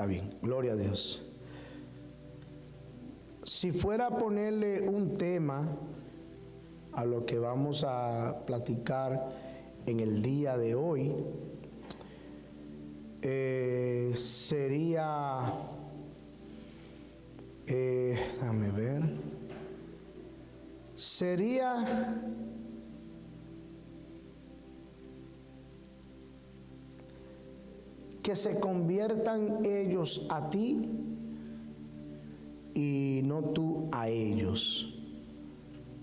está bien, gloria a Dios. Si fuera a ponerle un tema a lo que vamos a platicar en el día de hoy, sería, déjame ver, sería que se conviertan ellos a ti y no tú a ellos.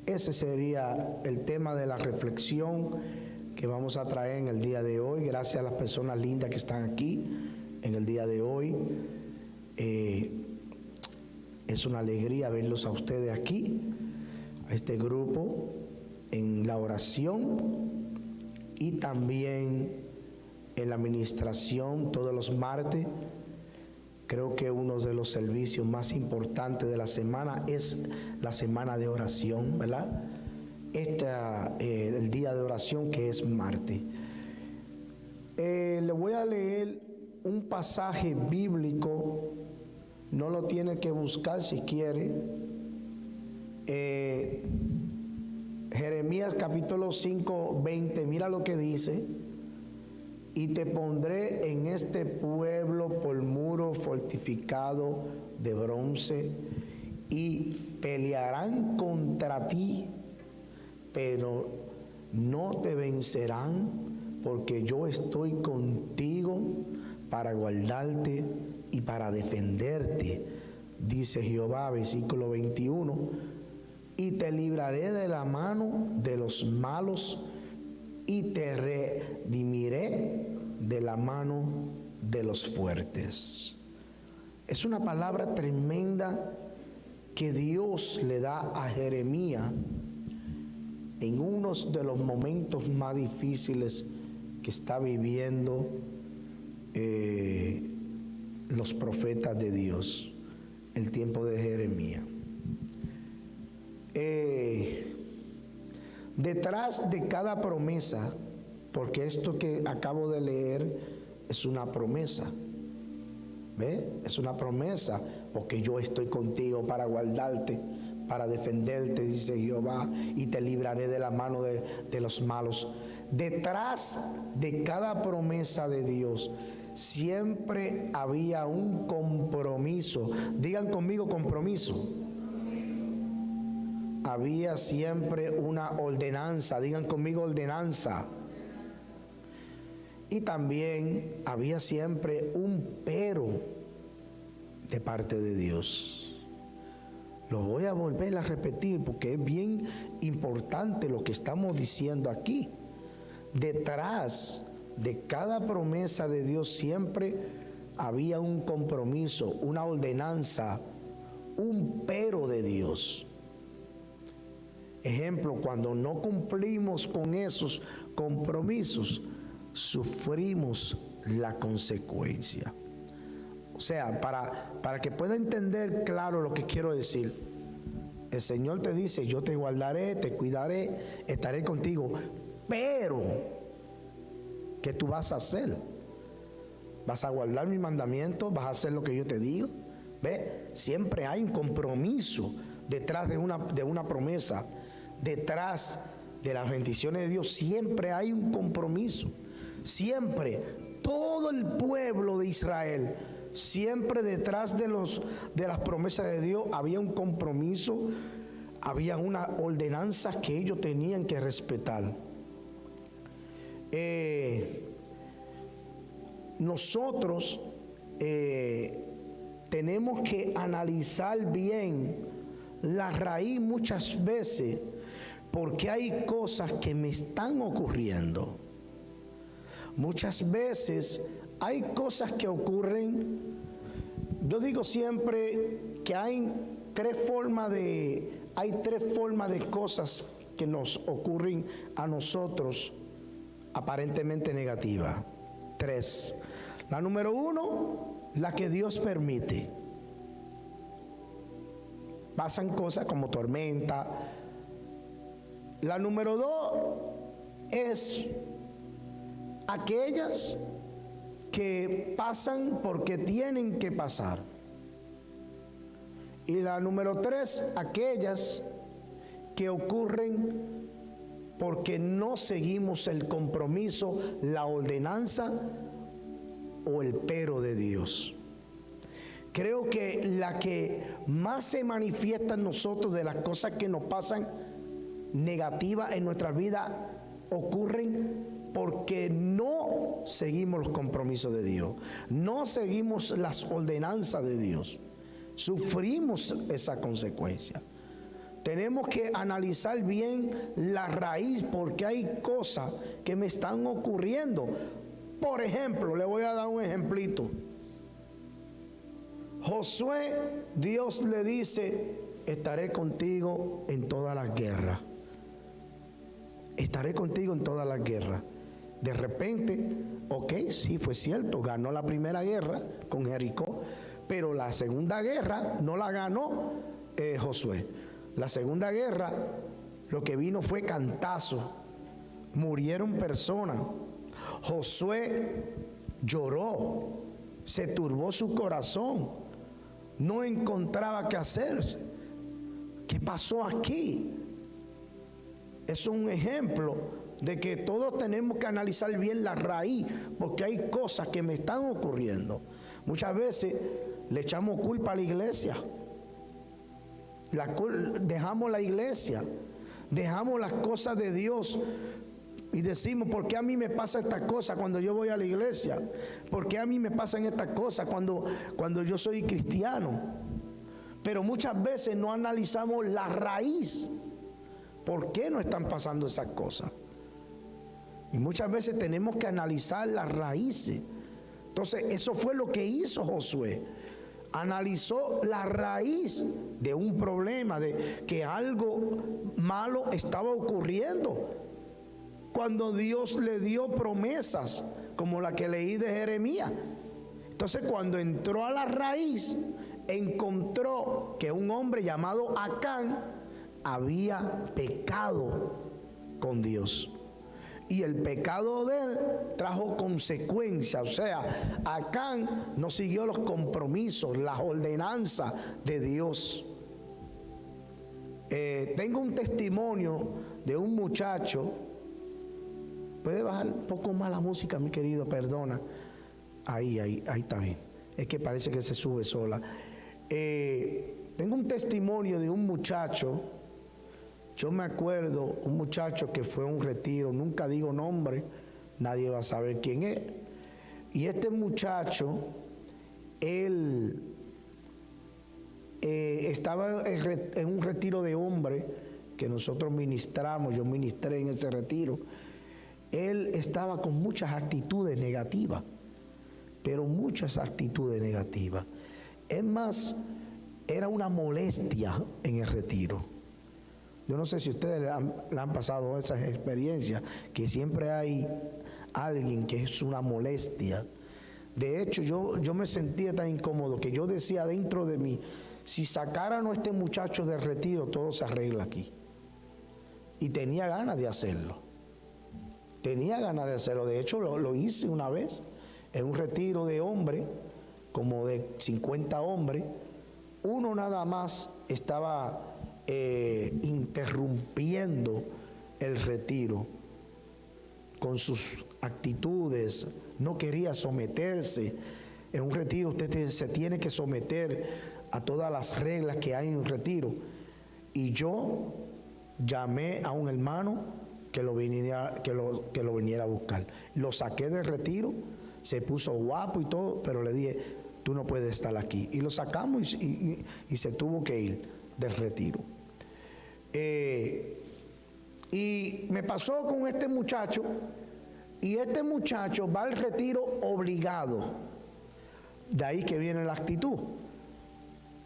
Ese sería el tema de la reflexión que vamos a traer en el día de hoy. Gracias a las personas lindas que están aquí en el día de hoy. Es una alegría verlos a ustedes aquí, a este grupo, en la oración y también en la administración todos los martes. Creo que uno de los servicios más importantes de la semana es la semana de oración, ¿verdad? El día de oración que es martes. Le voy a leer un pasaje bíblico, no lo tiene que buscar si quiere. Jeremías capítulo 5, 20, mira lo que dice. Y te pondré en este pueblo por muro fortificado de bronce, y pelearán contra ti, pero no te vencerán, porque yo estoy contigo para guardarte y para defenderte, dice Jehová. Versículo 21, y te libraré de la mano de los malos, y te redimiré de la mano de los fuertes. Es una palabra tremenda que Dios le da a Jeremías en uno de los momentos más difíciles que está viviendo los profetas de Dios, el tiempo de Jeremías. Detrás de cada promesa, porque esto que acabo de leer es una promesa, ¿ve? Es una promesa, porque yo estoy contigo para guardarte, para defenderte, dice Jehová, y te libraré de la mano de los malos. Detrás de cada promesa de Dios siempre había un compromiso. Digan conmigo, compromiso. Había siempre una ordenanza. Digan conmigo, ordenanza. Y también había siempre un pero de parte de Dios. Lo voy a volver a repetir porque es bien importante lo que estamos diciendo aquí. Detrás de cada promesa de Dios siempre había un compromiso, una ordenanza, un pero de Dios. Ejemplo, cuando no cumplimos con esos compromisos, sufrimos la consecuencia. O sea, para que pueda entender claro lo que quiero decir, el Señor te dice: yo te guardaré, te cuidaré, estaré contigo, pero ¿qué tú vas a hacer? ¿Vas a guardar mis mandamientos? ¿Vas a hacer lo que yo te digo? ¿Ve? Siempre hay un compromiso detrás de una promesa. Detrás de las bendiciones de Dios siempre hay un compromiso. Siempre, todo el pueblo de Israel, siempre detrás de las promesas de Dios había un compromiso, había una ordenanza que ellos tenían que respetar. Nosotros tenemos que analizar bien la raíz muchas veces, porque hay cosas que me están ocurriendo. Muchas veces hay cosas que ocurren. Yo digo siempre que hay tres formas de cosas que nos ocurren a nosotros aparentemente negativas. Tres. La número uno, la que Dios permite. Pasan cosas como tormenta. La número dos es aquellas que pasan porque tienen que pasar. Y la número 3, aquellas que ocurren porque no seguimos el compromiso, la ordenanza o el pero de Dios. Creo que la que más se manifiesta en nosotros de las cosas que nos pasan negativas en nuestra vida ocurren porque no seguimos los compromisos de Dios, no seguimos las ordenanzas de Dios. Sufrimos esa consecuencia. Tenemos que analizar bien la raíz, porque hay cosas que me están ocurriendo. Por ejemplo, le voy a dar un ejemplito. Josué, Dios le dice: estaré contigo en todas las guerras. Estaré contigo en todas las guerras. De repente, ok, sí fue cierto, ganó la primera guerra con Jericó, pero la segunda guerra no la ganó Josué. La segunda guerra lo que vino fue cantazo, murieron personas. Josué lloró, se turbó su corazón, no encontraba qué hacerse. ¿Qué pasó aquí? Es un ejemplo de que todos tenemos que analizar bien la raíz, porque hay cosas que me están ocurriendo. Muchas veces le echamos culpa a la iglesia. Dejamos la iglesia, dejamos las cosas de Dios y decimos: ¿por qué a mí me pasa esta cosa cuando yo voy a la iglesia? ¿Por qué a mí me pasan estas cosas cuando yo soy cristiano? Pero muchas veces no analizamos la raíz. ¿Por qué no están pasando esas cosas? Y muchas veces tenemos que analizar las raíces. Entonces, eso fue lo que hizo Josué. Analizó la raíz de un problema, de que algo malo estaba ocurriendo. Cuando Dios le dio promesas, como la que leí de Jeremías. Entonces, cuando entró a la raíz, encontró que un hombre llamado Acán había pecado con Dios. Y el pecado de él trajo consecuencias. O sea, Acán no siguió los compromisos, las ordenanzas de Dios. Tengo un testimonio de un muchacho. ¿Puede bajar un poco más la música, mi querido? Perdona. Ahí está bien. Es que parece que se sube sola. Tengo un testimonio de un muchacho. Yo me acuerdo, un muchacho que fue a un retiro, nunca digo nombre, nadie va a saber quién es. Y este muchacho, él estaba en un retiro de hombres que nosotros ministramos, yo ministré en ese retiro. Él estaba con muchas actitudes negativas, pero muchas actitudes negativas. Es más, era una molestia en el retiro. Yo no sé si ustedes le han pasado esas experiencias, que siempre hay alguien que es una molestia. De hecho, yo me sentía tan incómodo que yo decía dentro de mí: si sacaran a este muchacho del retiro, todo se arregla aquí. Y tenía ganas de hacerlo. Tenía ganas de hacerlo. De hecho, lo hice una vez en un retiro de hombres, como de 50 hombres. Uno nada más estaba interrumpiendo el retiro con sus actitudes, no quería someterse. En un retiro usted se tiene que someter a todas las reglas que hay en un retiro. Y yo llamé a un hermano que lo viniera a buscar. Lo saqué del retiro, se puso guapo y todo, pero le dije: tú no puedes estar aquí. Y lo sacamos y se tuvo que ir del retiro. Y me pasó con este muchacho, y este muchacho va al retiro obligado. De ahí que viene la actitud,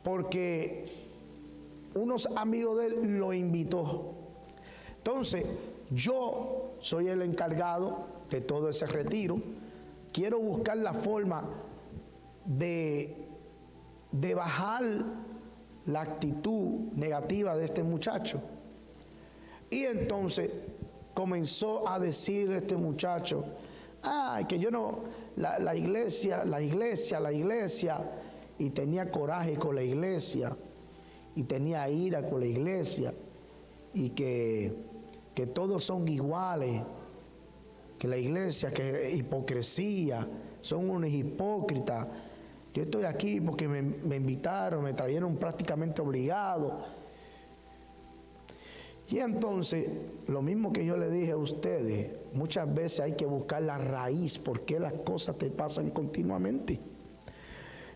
porque unos amigos de él lo invitó. Entonces, yo soy el encargado de todo ese retiro. Quiero buscar la forma de bajar la actitud negativa de este muchacho. Y entonces comenzó a decir este muchacho: que yo no, la iglesia, y tenía coraje con la iglesia, y tenía ira con la iglesia, y que todos son iguales, que la iglesia, que hipocresía, son unos hipócritas. Yo estoy aquí porque me invitaron, me trajeron prácticamente obligado. Y entonces, lo mismo que yo le dije a ustedes, muchas veces hay que buscar la raíz, por qué las cosas te pasan continuamente.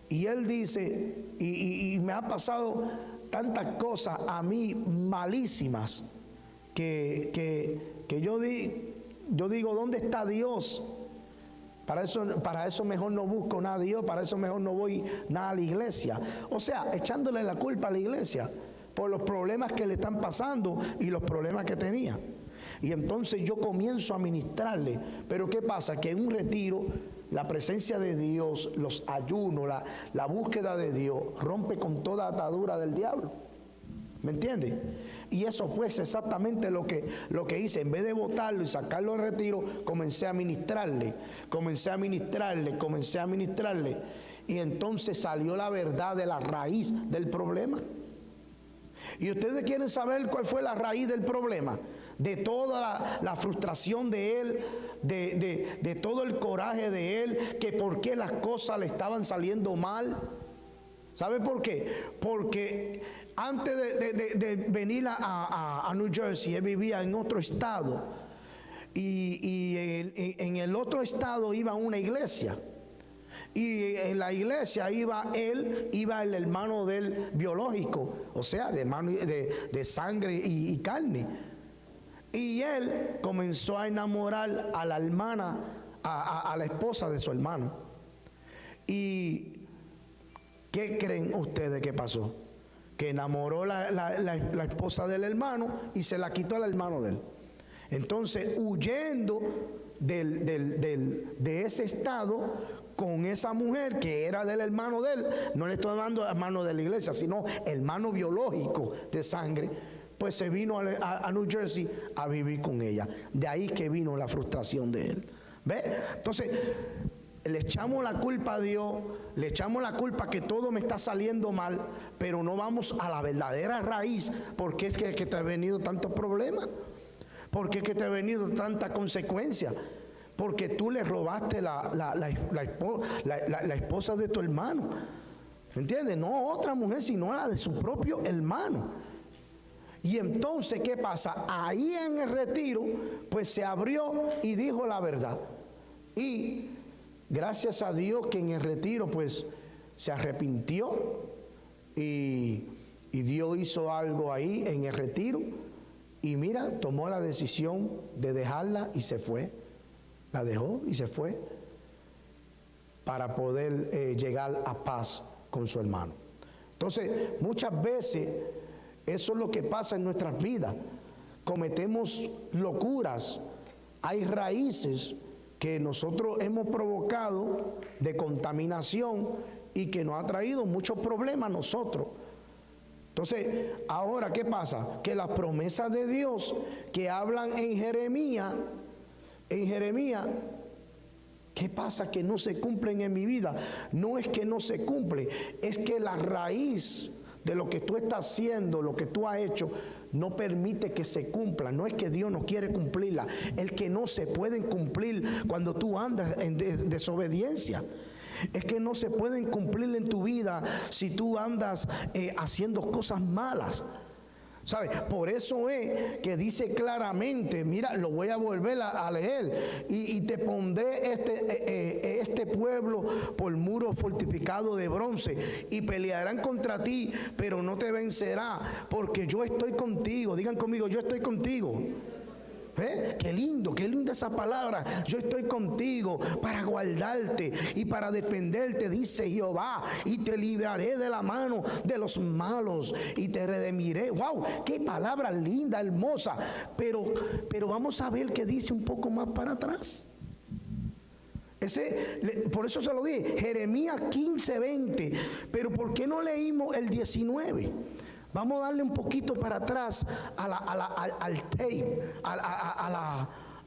Y él dice, y me ha pasado tantas cosas a mí malísimas, que yo digo, ¿dónde está Dios? Para eso mejor no busco nada a Dios, para eso mejor no voy nada a la iglesia. O sea, echándole la culpa a la iglesia por los problemas que le están pasando y los problemas que tenía. Y entonces yo comienzo a ministrarle. Pero ¿qué pasa? Que en un retiro, la presencia de Dios, los ayunos, la búsqueda de Dios, rompe con toda atadura del diablo. ¿Me entiende? Y eso fue exactamente lo que hice. En vez de botarlo y sacarlo del retiro, comencé a ministrarle. Y entonces salió la verdad de la raíz del problema. Y ustedes quieren saber cuál fue la raíz del problema, de toda la frustración de él, de todo el coraje de él, que por qué las cosas le estaban saliendo mal. ¿Sabe por qué? Porque antes de venir a New Jersey, él vivía en otro estado, y en el otro estado iba a una iglesia. Y en la iglesia iba el hermano del biológico, o sea, de sangre y carne. Y él comenzó a enamorar a la hermana, a la esposa de su hermano. ¿Y qué creen ustedes que pasó? Que enamoró la esposa del hermano y se la quitó al hermano de él. Entonces, huyendo de ese estado, con esa mujer que era del hermano de él, no le estoy hablando hermano de la iglesia, sino hermano biológico de sangre, pues se vino a New Jersey a vivir con ella. De ahí que vino la frustración de él. ¿Ve? Entonces, le echamos la culpa a Dios, le echamos la culpa que todo me está saliendo mal, pero no vamos a la verdadera raíz. ¿Por qué es que te ha venido tantos problemas? ¿Por qué es que te ha venido tanta consecuencia? Porque tú le robaste la esposa de tu hermano. ¿Me entiendes? No otra mujer, sino la de su propio hermano. Y entonces, ¿qué pasa? Ahí en el retiro, pues se abrió y dijo la verdad. Y gracias a Dios que en el retiro, pues se arrepintió. Y Dios hizo algo ahí en el retiro. Y mira, tomó la decisión de dejarla y se fue. La dejó y se fue para poder llegar a paz con su hermano. Entonces, muchas veces eso es lo que pasa en nuestras vidas. Cometemos locuras. Hay raíces que nosotros hemos provocado de contaminación y que nos ha traído muchos problemas a nosotros. Entonces, ahora, ¿qué pasa? Que las promesas de Dios que hablan en Jeremías, ¿qué pasa? Que no se cumplen en mi vida. No es que no se cumple, es que la raíz de lo que tú estás haciendo, lo que tú has hecho, no permite que se cumpla. No es que Dios no quiere cumplirla, es que no se pueden cumplir cuando tú andas en desobediencia. Es que no se pueden cumplir en tu vida si tú andas haciendo cosas malas. ¿Sabe? Por eso es que dice claramente, mira, lo voy a volver a leer, y te pondré este pueblo por muro fortificado de bronce, y pelearán contra ti, pero no te vencerá, porque yo estoy contigo. Digan conmigo, yo estoy contigo. Qué linda esa palabra. Yo estoy contigo para guardarte y para defenderte, dice Jehová, y te libraré de la mano de los malos y te redimiré. Wow, qué palabra linda, hermosa. Pero vamos a ver qué dice un poco más para atrás. Por eso se lo dije, Jeremías 15:20. Pero ¿por qué no leímos el 19? Vamos a darle un poquito para atrás al tape,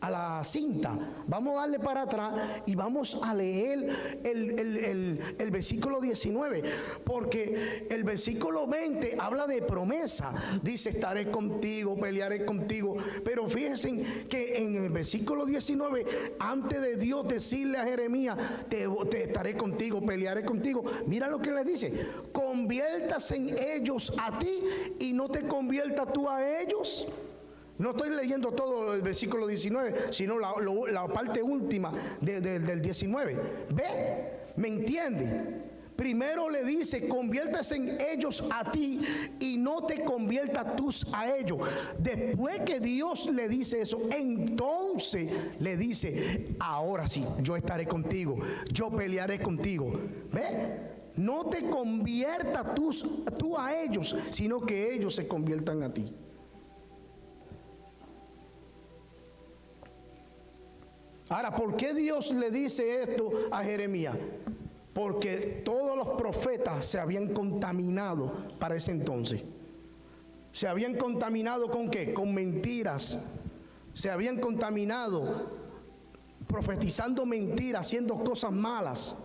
a la cinta. Vamos a darle para atrás y vamos a leer el versículo 19, porque el versículo 20 habla de promesa. Dice: estaré contigo, pelearé contigo. Pero fíjense que en el versículo 19, antes de Dios decirle a Jeremías: te estaré contigo, pelearé contigo, mira lo que le dice: conviértase en ellos a ti y no te conviertas tú a ellos. No estoy leyendo todo el versículo 19, sino la parte última del 19. ¿Ve? ¿Me entiende? Primero le dice: conviértase en ellos a ti y no te conviertas tú a ellos. Después que Dios le dice eso, entonces le dice: ahora sí, yo estaré contigo, yo pelearé contigo. ¿Ve? No te conviertas tú a ellos, sino que ellos se conviertan a ti. Ahora, ¿por qué Dios le dice esto a Jeremías? Porque todos los profetas se habían contaminado para ese entonces. Se habían contaminado ¿con qué? Con mentiras. Se habían contaminado profetizando mentiras, haciendo cosas malas.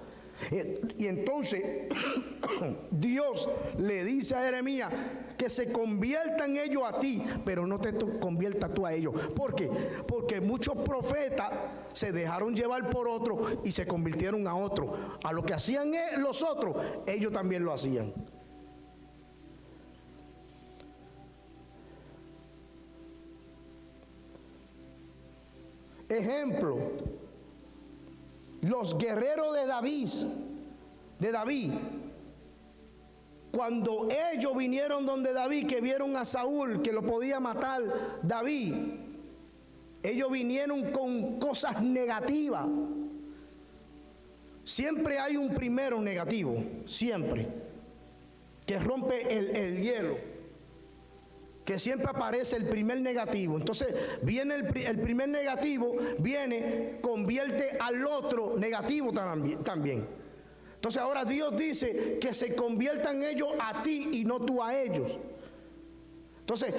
Y entonces Dios le dice a Jeremías que se conviertan ellos a ti, pero no te conviertas tú a ellos. ¿Por qué? Porque muchos profetas se dejaron llevar por otros y se convirtieron a otros. A lo que hacían los otros, ellos también lo hacían. Ejemplo: los guerreros de David, cuando ellos vinieron donde David, que vieron a Saúl, que lo podía matar David, ellos vinieron con cosas negativas. Siempre hay un primero negativo, siempre, que rompe el hielo, que siempre aparece el primer negativo. Entonces viene el primer negativo, convierte al otro negativo también. Entonces ahora Dios dice que se conviertan ellos a ti y no tú a ellos. Entonces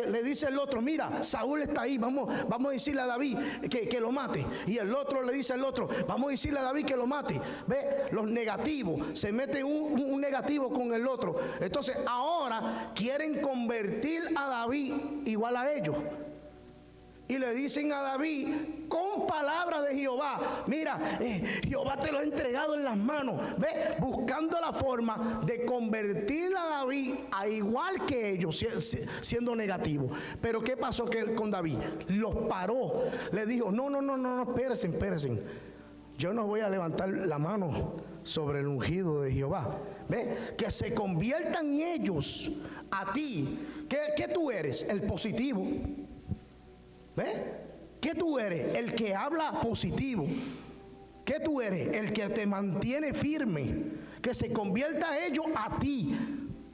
le dice al otro: mira, Saúl está ahí, vamos a decirle a David que lo mate. Y el otro le dice al otro: vamos a decirle a David que lo mate. Ve, los negativos, se mete un negativo con el otro. Entonces ahora quieren convertir a David igual a ellos. Y le dicen a David con palabras de Jehová: mira, Jehová te lo ha entregado en las manos. Ve, buscando la forma de convertir a David a igual que ellos, siendo negativo. Pero ¿qué pasó con David? Los paró. Le dijo: no, espérense. Yo no voy a levantar la mano sobre el ungido de Jehová. Ve, que se conviertan ellos a ti. ¿Qué tú eres? El positivo. ¿Ves? ¿Qué tú eres? El que habla positivo. ¿Qué tú eres? El que te mantiene firme. Que se convierta a ellos a ti.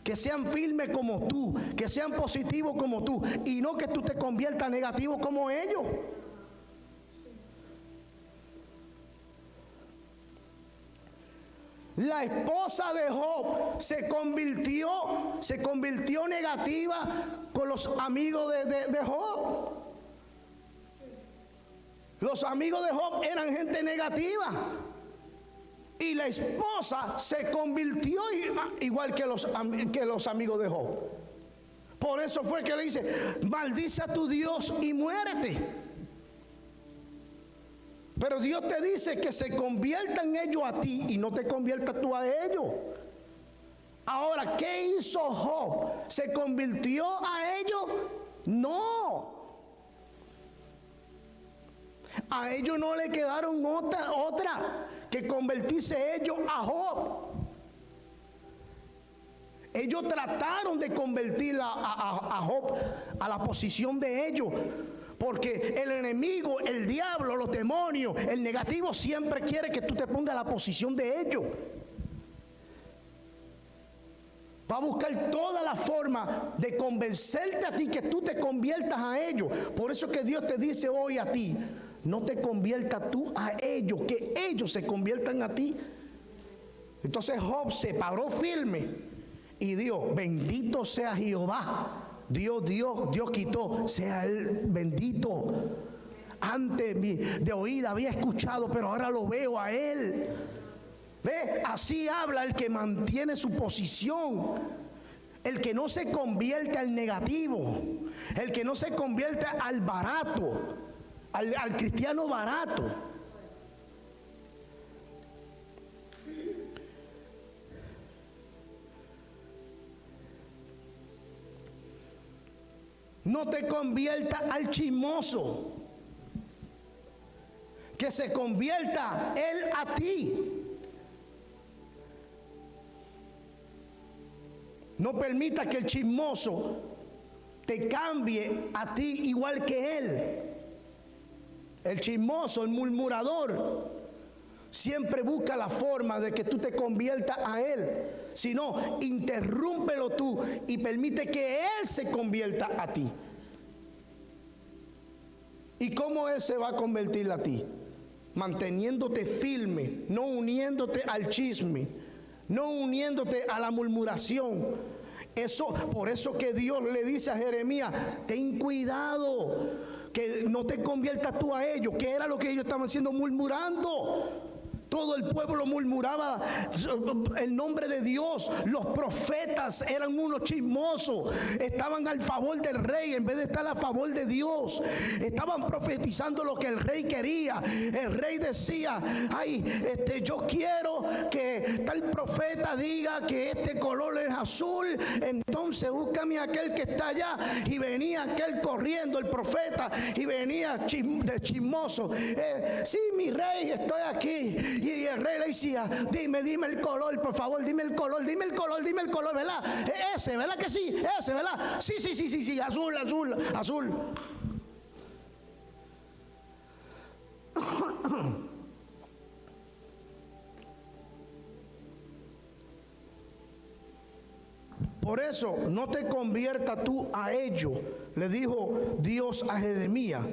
Que sean firmes como tú. Que sean positivos como tú. Y no que tú te conviertas negativo como ellos. La esposa de Job se convirtió negativa con los amigos de Job. Los amigos de Job eran gente negativa. Y la esposa se convirtió igual que los amigos de Job. Por eso fue que le dice: maldice a tu Dios y muérete. Pero Dios te dice que se conviertan ellos a ti y no te conviertas tú a ellos. Ahora, ¿qué hizo Job? ¿Se convirtió a ellos? No. A ellos no le quedaron otra que convertirse ellos a Job. Ellos trataron de convertir a Job a la posición de ellos. Porque el enemigo, el diablo, los demonios, el negativo siempre quiere que tú te pongas a la posición de ellos. Va a buscar toda la forma de convencerte a ti que tú te conviertas a ellos. Por eso que Dios te dice hoy a ti: no te conviertas tú a ellos, que ellos se conviertan a ti. Entonces Job se paró firme y dijo: bendito sea Jehová. Dios quitó, sea Él bendito. antes de oída había escuchado, pero ahora lo veo a él. ¿Ve? Así habla el que mantiene su posición, el que no se convierte al negativo, el que no se convierte al barato, al cristiano barato. No te convierta al chismoso, que se convierta él a ti. No permita que el chismoso te cambie a ti igual que él. El chismoso, el murmurador, siempre busca la forma de que tú te conviertas a él. Si no, interrúmpelo tú y permite que él se convierta a ti. ¿Y cómo él se va a convertir a ti? Manteniéndote firme, no uniéndote al chisme, no uniéndote a la murmuración. Por eso que Dios le dice a Jeremías: ten cuidado, que no te conviertas tú a ellos. ¿Qué era lo que ellos estaban haciendo? Murmurando. Todo el pueblo murmuraba el nombre de Dios. Los profetas eran unos chismosos. Estaban al favor del rey en vez de estar a favor de Dios. Estaban profetizando lo que el rey quería. El rey decía: ay, yo quiero que tal profeta diga que este color es azul. Entonces búscame aquel que está allá. Y venía aquel corriendo, el profeta, y venía de chismoso. Sí, mi rey, estoy aquí. Y el rey le decía: dime el color, por favor, dime el color, ¿verdad? Ese, ¿verdad que sí? Ese, ¿verdad? Sí, azul. Por eso, no te conviertas tú a ellos, le dijo Dios a Jeremías.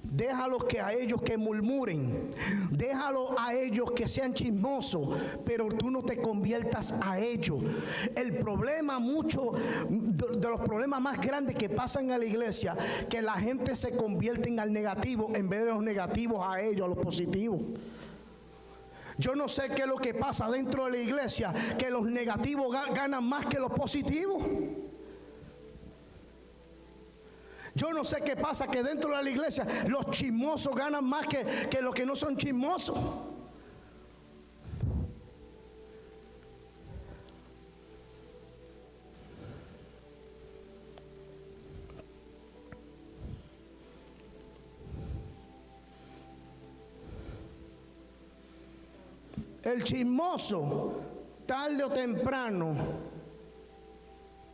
Déjalos que a ellos que murmuren, déjalos a ellos que sean chismosos, pero tú no te conviertas a ellos. El problema, mucho de los problemas más grandes que pasan en la iglesia, que la gente se convierte al negativo en vez de los negativos a ellos, a los positivos. Yo no sé qué es lo que pasa dentro de la iglesia, que los negativos ganan más que los positivos. Yo no sé qué pasa, que dentro de la iglesia los chismosos ganan más que los que no son chismosos. El chismoso, tarde o temprano,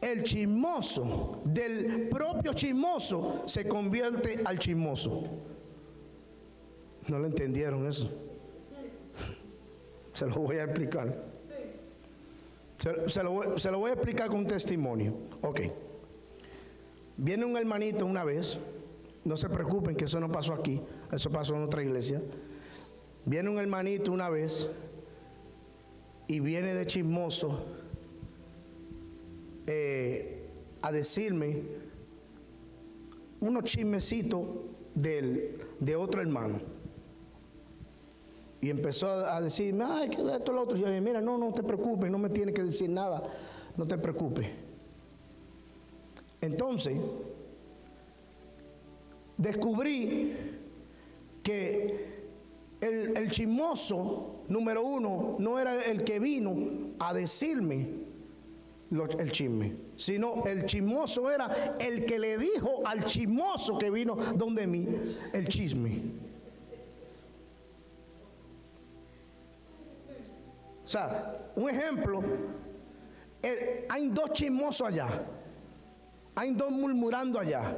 el chismoso del propio chismoso se convierte al chismoso. ¿No lo entendieron eso? Se lo voy a explicar. Se lo voy a explicar con un testimonio. Ok. Viene un hermanito una vez. No se preocupen que eso no pasó aquí. Eso pasó en otra iglesia. Viene un hermanito una vez y viene de chismoso a decirme unos chismecitos de otro hermano. Y empezó a decirme: ay, que esto, lo otro. Y yo dije: mira, no te preocupes, no me tienes que decir nada, no te preocupes. Entonces, descubrí que el chismoso número uno no era el que vino a decirme el chisme, sino el chismoso era el que le dijo al chismoso que vino donde mí el chisme. O sea, un ejemplo, hay dos chismosos allá, hay dos murmurando allá.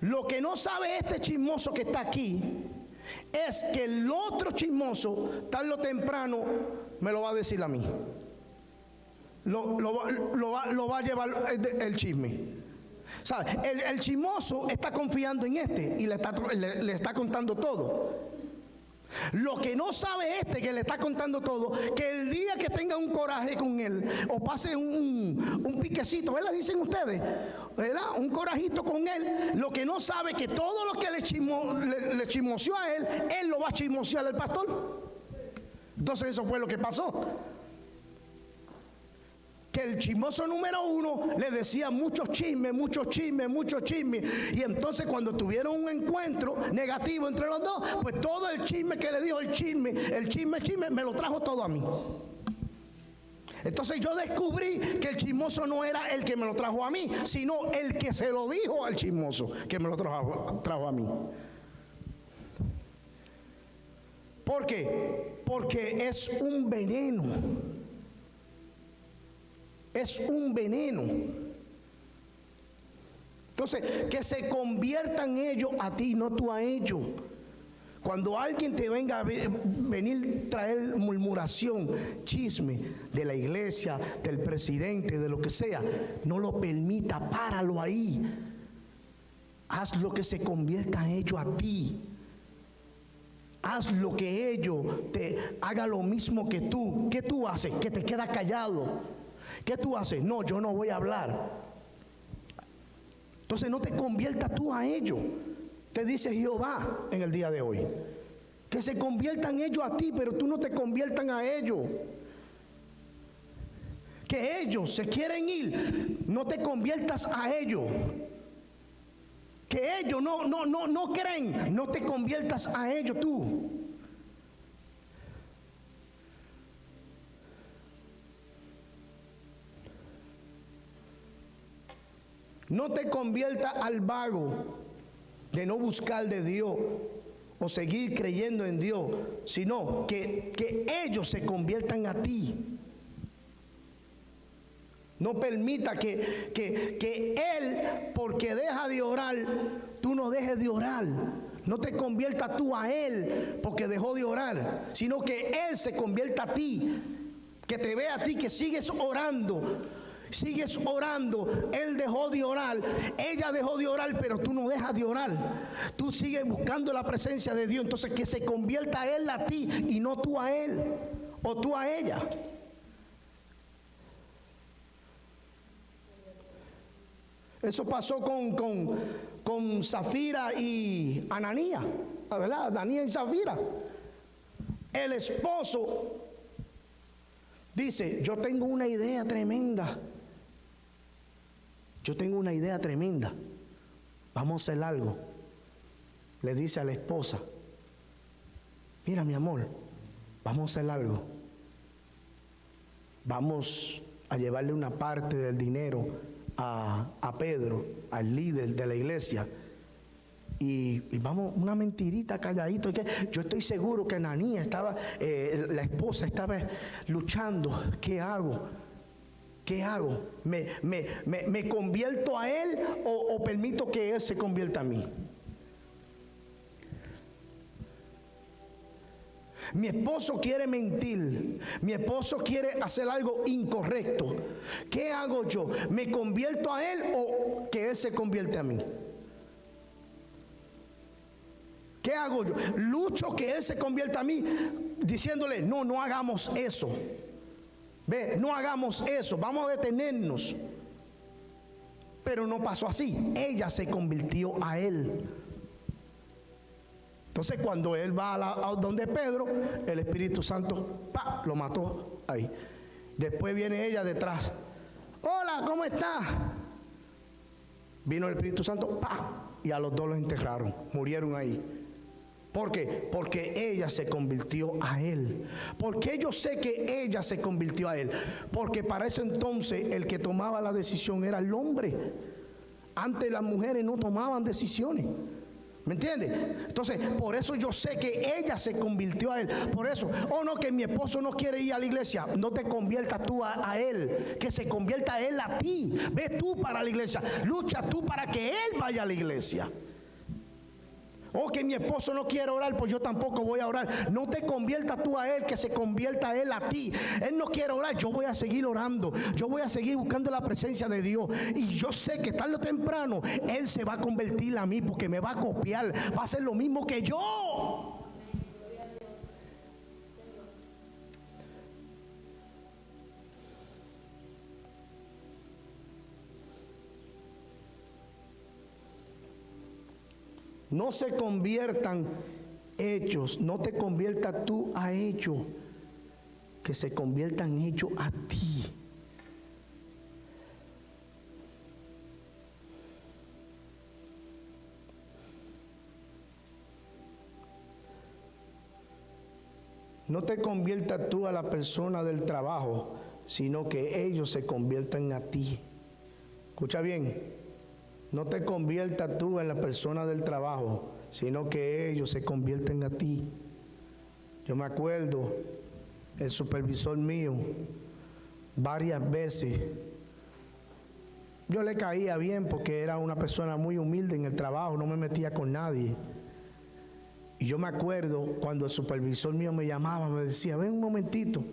Lo que no sabe este chismoso que está aquí es que el otro chismoso, tarde o temprano, me lo va a decir a mí. Lo va a llevar el chisme. ¿Sabe? El chismoso está confiando en este y le está contando todo. Lo que no sabe este que le está contando todo, que el día que tenga un coraje con él, o pase un piquecito, ¿verdad? Dicen ustedes, ¿verdad? Un corajito con él, lo que no sabe que todo lo que le chismoseó a él lo va a chismosear al pastor. Entonces eso fue lo que pasó. Que el chismoso número uno le decía muchos chismes. Y entonces cuando tuvieron un encuentro negativo entre los dos, pues todo el chisme que le dijo, el chisme, me lo trajo todo a mí. Entonces yo descubrí que el chismoso no era el que me lo trajo a mí, sino el que se lo dijo al chismoso, que me lo trajo a mí. ¿Por qué? Porque es un veneno. Es un veneno. Entonces, que se conviertan ellos a ti, no tú a ellos. Cuando alguien te venga a venir a traer murmuración, chisme de la iglesia, del presidente, de lo que sea, no lo permita, páralo ahí. Haz lo que se conviertan ellos a ti. Haz lo que ellos te hagan lo mismo que tú. ¿Qué tú haces? Que te quedas callado. ¿Qué tú haces? No, yo no voy a hablar. Entonces no te conviertas tú a ellos. Te dice Jehová en el día de hoy. Que se conviertan ellos a ti, pero tú no te conviertan a ellos. Que ellos se quieren ir, no te conviertas a ellos. Que ellos no creen, no te conviertas a ellos tú. No te conviertas al vago de no buscar de Dios o seguir creyendo en Dios, sino que ellos se conviertan a ti. No permita que Él, porque deja de orar, tú no dejes de orar. No te conviertas tú a Él porque dejó de orar, sino que Él se convierta a ti, que te vea a ti que sigues orando. Sigues orando, él dejó de orar, ella dejó de orar, pero tú no dejas de orar. Tú sigues buscando la presencia de Dios. Entonces que se convierta él a ti y no tú a él, o tú a ella. Eso pasó con Zafira y Ananías, ¿verdad? Ananías y Zafira. El esposo dice: yo tengo una idea tremenda. Yo tengo una idea tremenda. Vamos a hacer algo. Le dice a la esposa: mira, mi amor, vamos a hacer algo. Vamos a llevarle una parte del dinero a Pedro, al líder de la iglesia. Y vamos, una mentirita calladito. Yo estoy seguro que Ananías estaba, la esposa estaba luchando. ¿Qué hago? ¿Qué hago? ¿Me convierto a él o permito que él se convierta a mí? Mi esposo quiere mentir. Mi esposo quiere hacer algo incorrecto. ¿Qué hago yo? ¿Me convierto a él o que él se convierte a mí? ¿Qué hago yo? Lucho que él se convierta a mí, diciéndole: no hagamos eso. Ve, no hagamos eso, vamos a detenernos. Pero no pasó así. Ella se convirtió a él. Entonces cuando él va a donde Pedro, el Espíritu Santo lo mató ahí. Después viene ella detrás: hola, ¿cómo estás? Vino el Espíritu Santo, y a los dos los enterraron, murieron ahí. ¿Por qué? Porque ella se convirtió a él. ¿Por qué yo sé que ella se convirtió a él? Porque para ese entonces el que tomaba la decisión era el hombre. Antes las mujeres no tomaban decisiones. ¿Me entiendes? Entonces, por eso yo sé que ella se convirtió a él. Por eso, no, que mi esposo no quiere ir a la iglesia. No te conviertas tú a él, que se convierta a él a ti. Ve tú para la iglesia, lucha tú para que él vaya a la iglesia. Que mi esposo no quiere orar, pues yo tampoco voy a orar. No te conviertas tú a él, que se convierta a él a ti. Él no quiere orar, yo voy a seguir orando. Yo voy a seguir buscando la presencia de Dios. Y yo sé que tarde o temprano él se va a convertir a mí, porque me va a copiar. Va a hacer lo mismo que yo. No se conviertan ellos, no te conviertas tú a ellos, que se conviertan ellos a ti. No te conviertas tú a la persona del trabajo, sino que ellos se conviertan a ti. Escucha bien, no te conviertas tú en la persona del trabajo, sino que ellos se convierten a ti. Yo me acuerdo, el supervisor mío, varias veces, yo le caía bien porque era una persona muy humilde en el trabajo, no me metía con nadie. Y yo me acuerdo cuando el supervisor mío me llamaba, me decía, ven un momentito,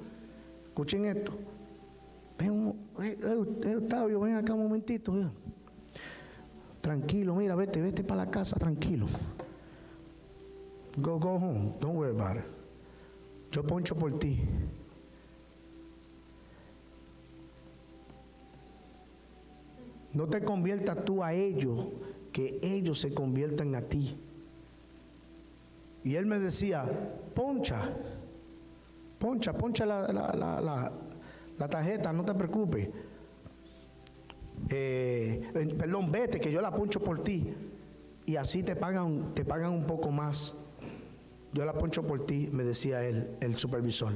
escuchen esto, Octavio, ven acá un momentito, tranquilo, mira, vete para la casa, tranquilo. Go home, don't worry about it. Yo poncho por ti. No te conviertas tú a ellos, que ellos se conviertan a ti. Y él me decía, poncha la tarjeta, no te preocupes. Perdón, vete que yo la poncho por ti. Y así te pagan un poco más. Yo la poncho por ti, me decía él, el supervisor.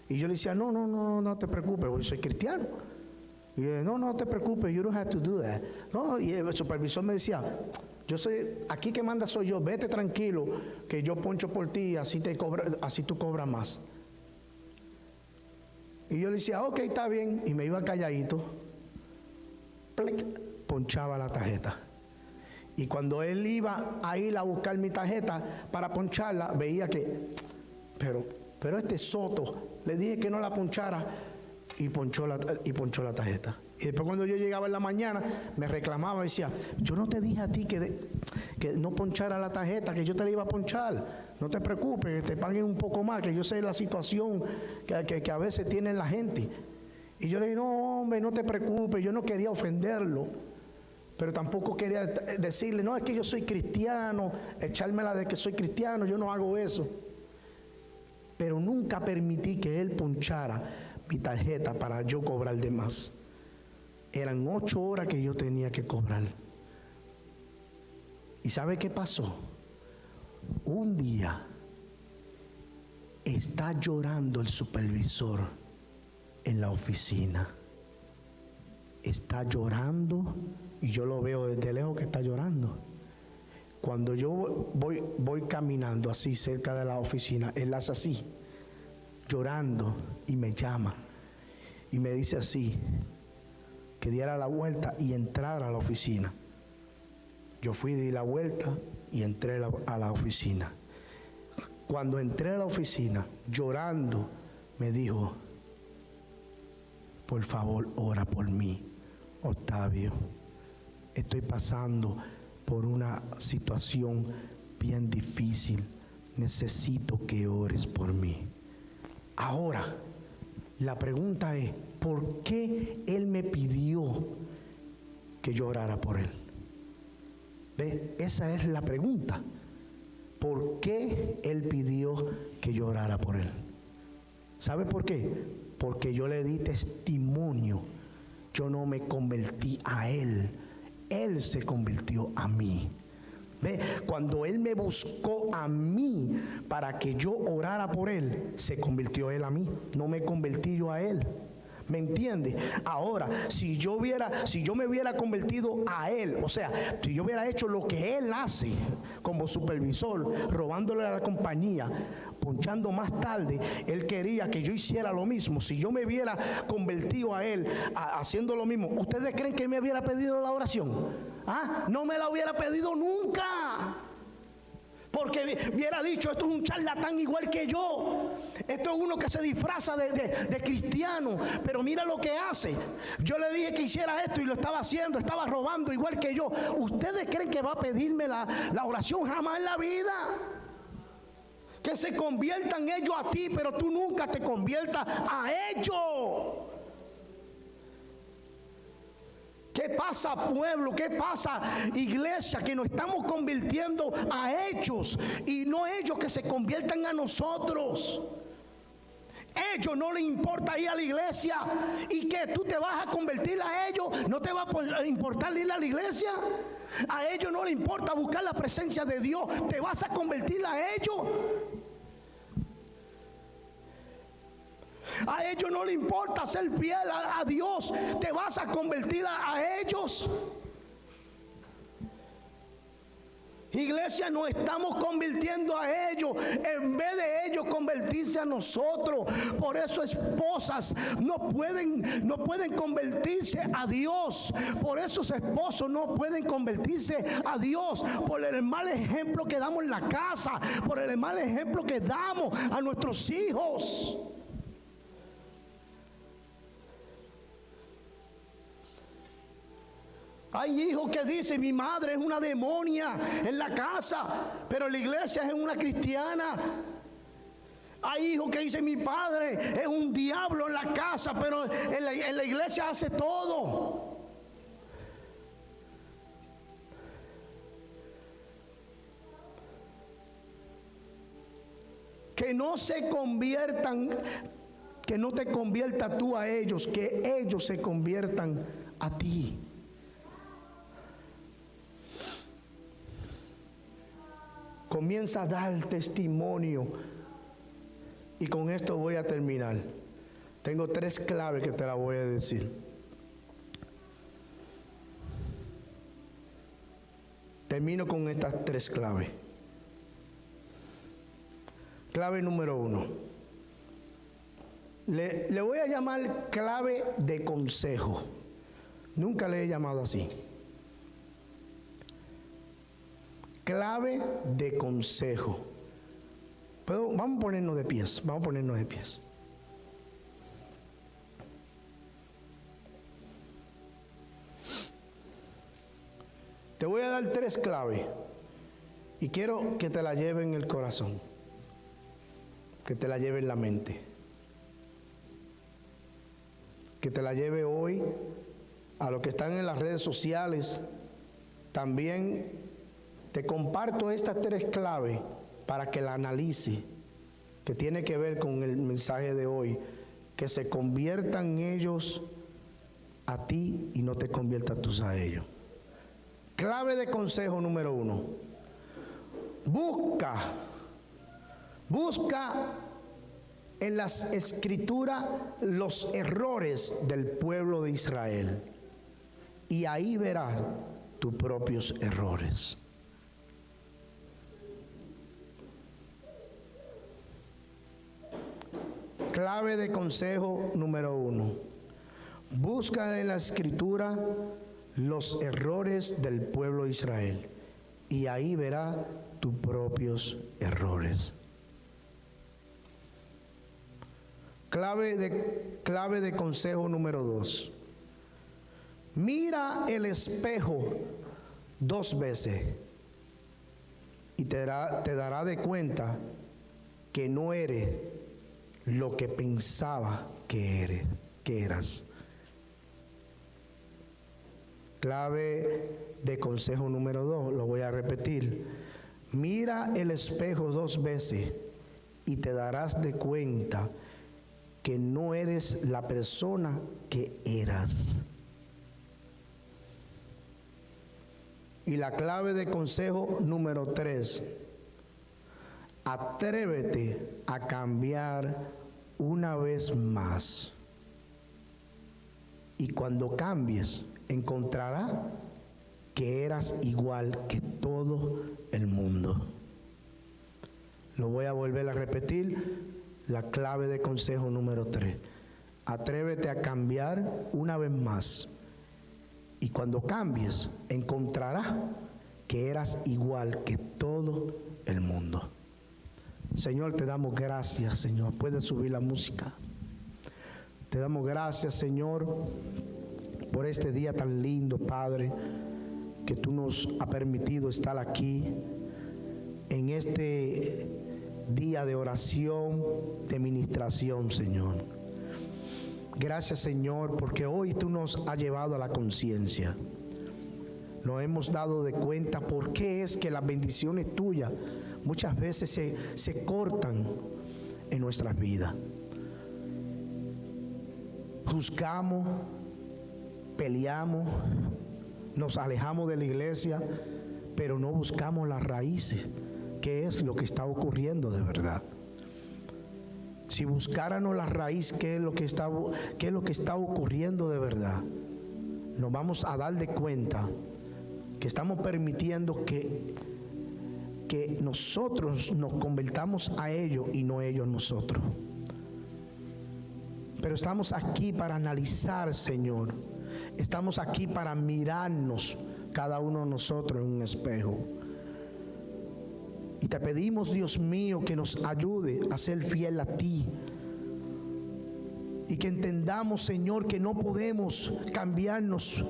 Y yo le decía, no te preocupes, yo soy cristiano. Y yo, no te preocupes, you don't have to do that. No, y el supervisor me decía, aquí que manda soy yo, vete tranquilo, que yo poncho por ti, así tú cobras más. Y yo le decía, ok, está bien, y me iba calladito, ponchaba la tarjeta. Y cuando él iba a ir a buscar mi tarjeta para poncharla, veía que, pero este soto, le dije que no la ponchara, y ponchó la tarjeta. Y después cuando yo llegaba en la mañana, me reclamaba y decía, yo no te dije a ti que no ponchara la tarjeta, que yo te la iba a ponchar. No te preocupes, que te paguen un poco más, que yo sé la situación que a veces tiene la gente. Y yo le dije, no, hombre, no te preocupes, yo no quería ofenderlo, pero tampoco quería decirle, no, es que yo soy cristiano, echármela de que soy cristiano, yo no hago eso. Pero nunca permití que él ponchara mi tarjeta para yo cobrar de más. Eran 8 horas que yo tenía que cobrar. ¿Y sabe qué pasó? Un día está llorando el supervisor en la oficina. Está llorando y yo lo veo desde lejos que está llorando. Cuando yo voy caminando así cerca de la oficina, él hace así, llorando, y me llama y me dice así, que diera la vuelta y entrara a la oficina. Yo fui, di la vuelta y entré a la oficina. Cuando entré a la oficina, llorando, me dijo, por favor, ora por mí, Octavio. Estoy pasando por una situación bien difícil. Necesito que ores por mí. Ahora, la pregunta es, ¿por qué él me pidió que yo orara por él? ¿Ve? Esa es la pregunta. ¿Por qué él pidió que yo orara por él? ¿Sabe por qué? Porque yo le di testimonio. Yo no me convertí a él. Él se convirtió a mí. ¿Ve? Cuando él me buscó a mí para que yo orara por él, se convirtió él a mí. No me convertí yo a él. ¿Me entiende? Ahora, si yo me hubiera convertido a él, o sea, si yo hubiera hecho lo que él hace como supervisor, robándole a la compañía, ponchando más tarde, él quería que yo hiciera lo mismo. Si yo me hubiera convertido a él haciendo lo mismo, ¿ustedes creen que él me hubiera pedido la oración? ¿Ah? No me la hubiera pedido nunca. Porque hubiera dicho, esto es un charlatán igual que yo. Esto es uno que se disfraza de cristiano. Pero mira lo que hace. Yo le dije que hiciera esto y lo estaba haciendo. Estaba robando igual que yo. ¿Ustedes creen que va a pedirme la oración? Jamás en la vida. Que se conviertan ellos a ti, pero tú nunca te conviertas a ellos. ¿Qué pasa, pueblo? ¿Qué pasa, iglesia? Que nos estamos convirtiendo a ellos y no ellos que se conviertan a nosotros. Ellos no les importa ir a la iglesia. ¿Y que tú te vas a convertir a ellos? ¿No te va a importar ir a la iglesia? A ellos no les importa buscar la presencia de Dios. ¿Te vas a convertir a ellos? A ellos no les importa ser fiel a Dios. ¿Te vas a convertir a ellos? Iglesia, nos estamos convirtiendo a ellos en vez de ellos convertirse a nosotros. Por eso esposas no pueden convertirse a Dios. Por eso esposos no pueden convertirse a Dios. Por el mal ejemplo que damos en la casa. Por el mal ejemplo que damos a nuestros hijos. Hay hijos que dicen: mi madre es una demonia en la casa, pero la iglesia es una cristiana. Hay hijos que dicen: mi padre es un diablo en la casa, pero en la iglesia hace todo. Que no se conviertan, que no te conviertas tú a ellos, que ellos se conviertan a ti. Comienza a dar testimonio. Y con esto voy a terminar. Tengo 3 claves que te las voy a decir. Termino con estas 3 claves. Clave número 1. Le voy a llamar clave de consejo. Nunca le he llamado así. Clave de consejo. Pero vamos a ponernos de pies. Vamos a ponernos de pies. Te voy a dar 3 claves. Y quiero que te la lleve en el corazón. Que te la lleve en la mente. Que te la lleve hoy a los que están en las redes sociales. También te comparto estas 3 claves para que la analice, que tiene que ver con el mensaje de hoy. Que se conviertan ellos a ti y no te conviertas tú a ellos. Clave de consejo número 1. Busca en las escrituras los errores del pueblo de Israel. Y ahí verás tus propios errores. Clave de consejo número 1. Busca en la escritura los errores del pueblo de Israel. Y ahí verás tus propios errores. Clave de consejo número 2. Mira el espejo 2 veces y te dará de cuenta que no eres lo que pensaba que eras. Clave de consejo número 2, lo voy a repetir. Mira el espejo 2 veces y te darás de cuenta que no eres la persona que eras. Y la clave de consejo número 3. Atrévete a cambiar una vez más. Y cuando cambies, encontrarás que eras igual que todo el mundo. Lo voy a volver a repetir. La clave de consejo número 3. Atrévete a cambiar una vez más. Y cuando cambies, encontrarás que eras igual que todo el mundo. Señor, te damos gracias, Señor. Puedes subir la música. Te damos gracias, Señor, por este día tan lindo, Padre, que tú nos has permitido estar aquí en este día de oración, de ministración, Señor. Gracias, Señor, porque hoy tú nos has llevado a la conciencia. Nos hemos dado de cuenta por qué es que las bendiciones tuyas muchas veces se cortan en nuestras vidas. Juzgamos, peleamos, nos alejamos de la iglesia, pero no buscamos las raíces, qué es lo que está ocurriendo de verdad. Si buscáramos la raíz, qué es lo que está ocurriendo de verdad, nos vamos a dar de cuenta que estamos permitiendo que nosotros nos convertamos a ellos y no ellos nosotros. Pero estamos aquí para analizar, Señor. Estamos aquí para mirarnos cada uno de nosotros en un espejo. Y te pedimos, Dios mío, que nos ayude a ser fiel a ti. Y que entendamos, Señor, que no podemos cambiarnos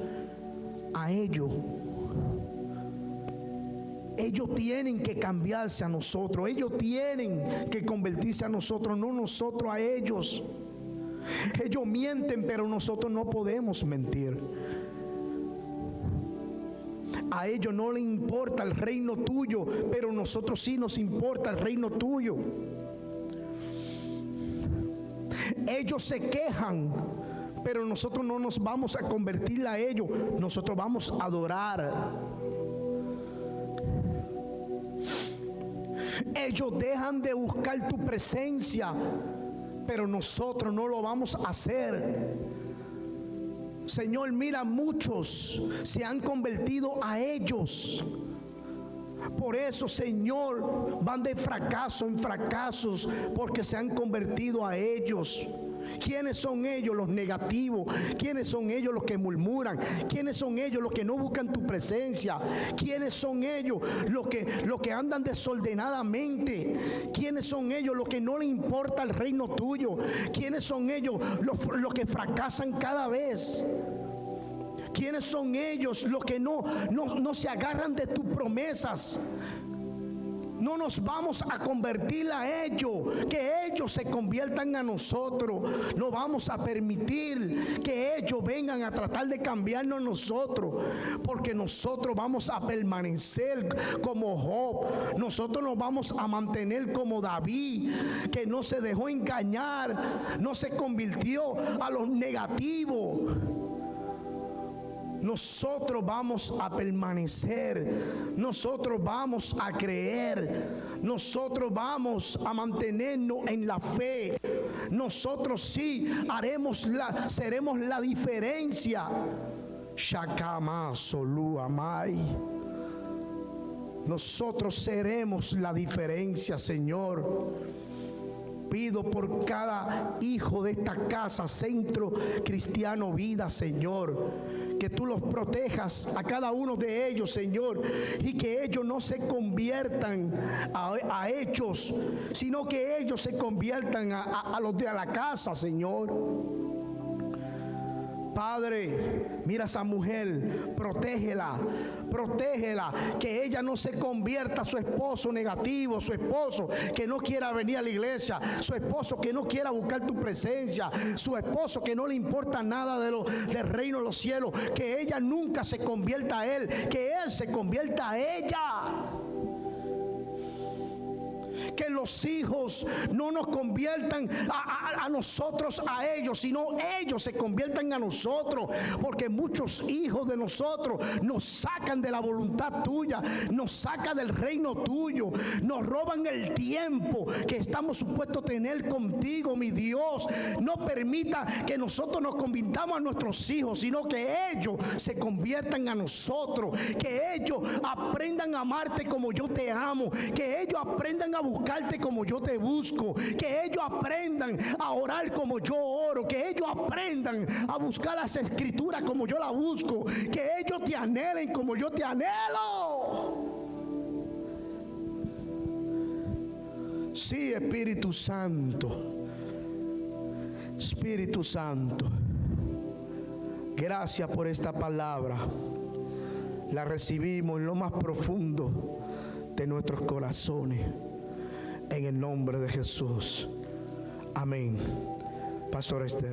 a ellos. Ellos tienen que cambiarse a nosotros. Ellos tienen que convertirse a nosotros, no nosotros a ellos. Ellos mienten, pero nosotros no podemos mentir. A ellos no les importa el reino tuyo, pero nosotros sí nos importa el reino tuyo. Ellos se quejan, pero nosotros no nos vamos a convertir a ellos. Nosotros vamos a adorar. Ellos dejan de buscar tu presencia, pero nosotros no lo vamos a hacer. Señor, mira, muchos se han convertido a ellos. Por eso, Señor, van de fracaso en fracasos, porque se han convertido a ellos. ¿Quiénes son ellos? Los negativos. ¿Quiénes son ellos? Los que murmuran. ¿Quiénes son ellos? Los que no buscan tu presencia. ¿Quiénes son ellos? Los que andan desordenadamente. ¿Quiénes son ellos? Los que no les importa el reino tuyo. ¿Quiénes son ellos? Los que fracasan cada vez. ¿Quiénes son ellos? Los que no se agarran de tus promesas. No nos vamos a convertir a ellos, que ellos se conviertan a nosotros. No vamos a permitir que ellos vengan a tratar de cambiarnos nosotros, porque nosotros vamos a permanecer como Job. Nosotros nos vamos a mantener como David, que no se dejó engañar, no se convirtió a los negativos. Nosotros vamos a permanecer, nosotros vamos a creer, nosotros vamos a mantenernos en la fe. Nosotros sí seremos la diferencia. Shakama Solu Amai. Nosotros seremos la diferencia, Señor. Pido por cada hijo de esta casa, Centro Cristiano Vida, Señor, que tú los protejas a cada uno de ellos, Señor, y que ellos no se conviertan a hechos, sino que ellos se conviertan a los de la casa, Señor. Padre, mira a esa mujer, protégela, que ella no se convierta a su esposo negativo, su esposo que no quiera venir a la iglesia, su esposo que no quiera buscar tu presencia, su esposo que no le importa nada del reino de los cielos, que ella nunca se convierta a él, que él se convierta a ella. Que los hijos no nos conviertan a nosotros a ellos, sino ellos se conviertan a nosotros, porque muchos hijos de nosotros nos sacan de la voluntad tuya, nos sacan del reino tuyo, nos roban el tiempo que estamos supuestos a tener contigo, mi Dios. No permita que nosotros nos convirtamos a nuestros hijos, sino que ellos se conviertan a nosotros, que ellos aprendan a amarte como yo te amo, que ellos aprendan a buscarte como yo te busco, que ellos aprendan a orar como yo oro, que ellos aprendan a buscar las escrituras como yo las busco, que ellos te anhelen como yo te anhelo. Sí, Espíritu Santo, Espíritu Santo, gracias por esta palabra. La recibimos en lo más profundo de nuestros corazones. En el nombre de Jesús. Amén Pastor Esther.